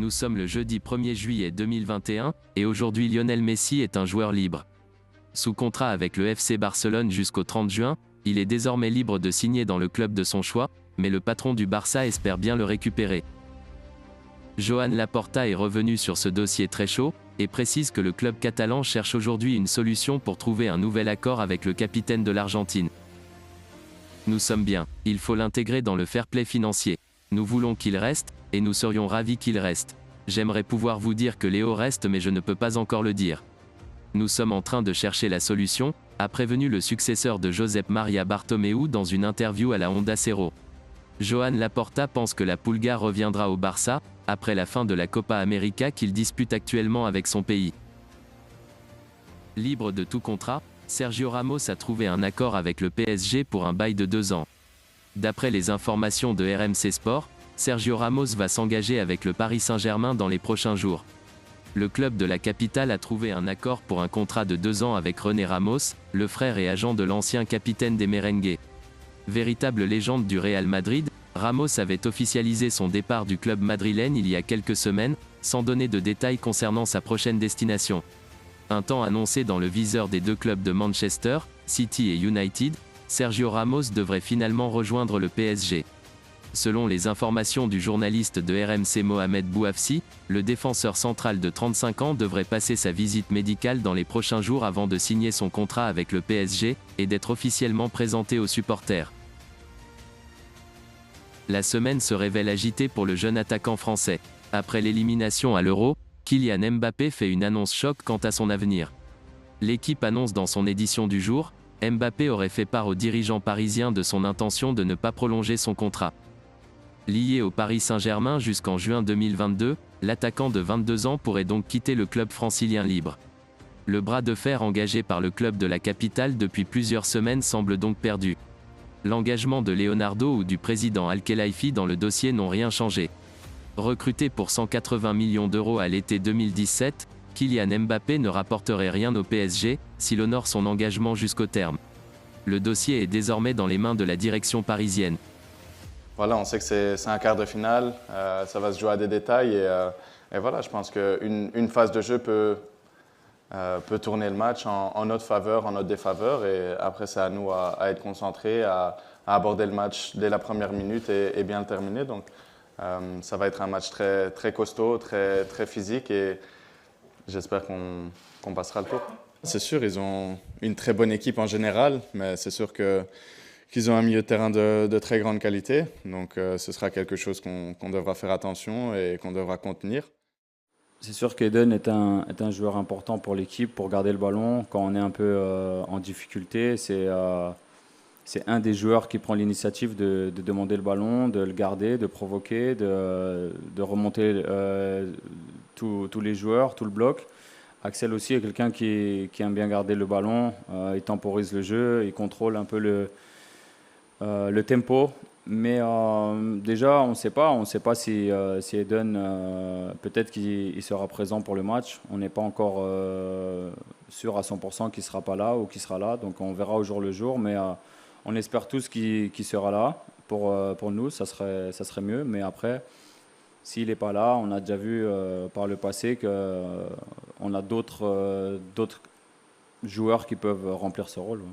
Nous sommes le jeudi 1er juillet 2021, et aujourd'hui Lionel Messi est un joueur libre. Sous contrat avec le FC Barcelone jusqu'au 30 juin, il est désormais libre de signer dans le club de son choix, mais le patron du Barça espère bien le récupérer. Joan Laporta est revenu sur ce dossier très chaud, et précise que le club catalan cherche aujourd'hui une solution pour trouver un nouvel accord avec le capitaine de l'Argentine. Nous sommes bien, il faut l'intégrer dans le fair play financier. Nous voulons qu'il reste, et nous serions ravis qu'il reste. J'aimerais pouvoir vous dire que Léo reste mais je ne peux pas encore le dire. Nous sommes en train de chercher la solution, a prévenu le successeur de Josep Maria Bartomeu dans une interview à la Onda Cero. Joan Laporta pense que la Pulga reviendra au Barça, après la fin de la Copa América qu'il dispute actuellement avec son pays. Libre de tout contrat, Sergio Ramos a trouvé un accord avec le PSG pour un bail de 2 ans. D'après les informations de RMC Sport, Sergio Ramos va s'engager avec le Paris Saint-Germain dans les prochains jours. Le club de la capitale a trouvé un accord pour un contrat de 2 ans avec René Ramos, le frère et agent de l'ancien capitaine des Merengues. Véritable légende du Real Madrid, Ramos avait officialisé son départ du club madrilène il y a quelques semaines, sans donner de détails concernant sa prochaine destination. Un temps annoncé dans le viseur des deux clubs de Manchester, City et United, Sergio Ramos devrait finalement rejoindre le PSG. Selon les informations du journaliste de RMC Mohamed Bouafsi, le défenseur central de 35 ans devrait passer sa visite médicale dans les prochains jours avant de signer son contrat avec le PSG, et d'être officiellement présenté aux supporters. La semaine se révèle agitée pour le jeune attaquant français. Après l'élimination à l'Euro, Kylian Mbappé fait une annonce choc quant à son avenir. L'équipe annonce dans son édition du jour, Mbappé aurait fait part aux dirigeants parisiens de son intention de ne pas prolonger son contrat. Lié au Paris Saint-Germain jusqu'en juin 2022, l'attaquant de 22 ans pourrait donc quitter le club francilien libre. Le bras de fer engagé par le club de la capitale depuis plusieurs semaines semble donc perdu. L'engagement de Leonardo ou du président Al-Khelaifi dans le dossier n'ont rien changé. Recruté pour 180 millions d'euros à l'été 2017, Kylian Mbappé ne rapporterait rien au PSG, s'il honore son engagement jusqu'au terme. Le dossier est désormais dans les mains de la direction parisienne. Voilà, on sait que c'est un quart de finale, ça va se jouer à des détails et voilà, je pense qu'une phase de jeu peut tourner le match en notre faveur, en notre défaveur, et après c'est à nous à être concentrés, à aborder le match dès la première minute et bien le terminer. Donc ça va être un match très, très costaud, très, très physique, et j'espère qu'on passera le tour. C'est sûr, ils ont une très bonne équipe en général, mais c'est sûr qu'ils ont un milieu de terrain de très grande qualité. Donc ce sera quelque chose qu'on devra faire attention et qu'on devra contenir. C'est sûr qu'Eden est un joueur important pour l'équipe, pour garder le ballon. Quand on est un peu en difficulté, c'est un des joueurs qui prend l'initiative de demander le ballon, de le garder, de provoquer, de remonter tous les joueurs, tout le bloc. Axel aussi est quelqu'un qui aime bien garder le ballon, il temporise le jeu, il contrôle un peu le tempo. Mais déjà, on ne sait pas si Eden, peut-être qu'il sera présent pour le match. On n'est pas encore sûr à 100% qu'il ne sera pas là ou qu'il sera là. Donc on verra au jour le jour. Mais on espère tous qu'il sera là. Pour nous, ça serait mieux. Mais après, s'il n'est pas là, on a déjà vu par le passé qu'on a d'autres joueurs qui peuvent remplir ce rôle. Ouais.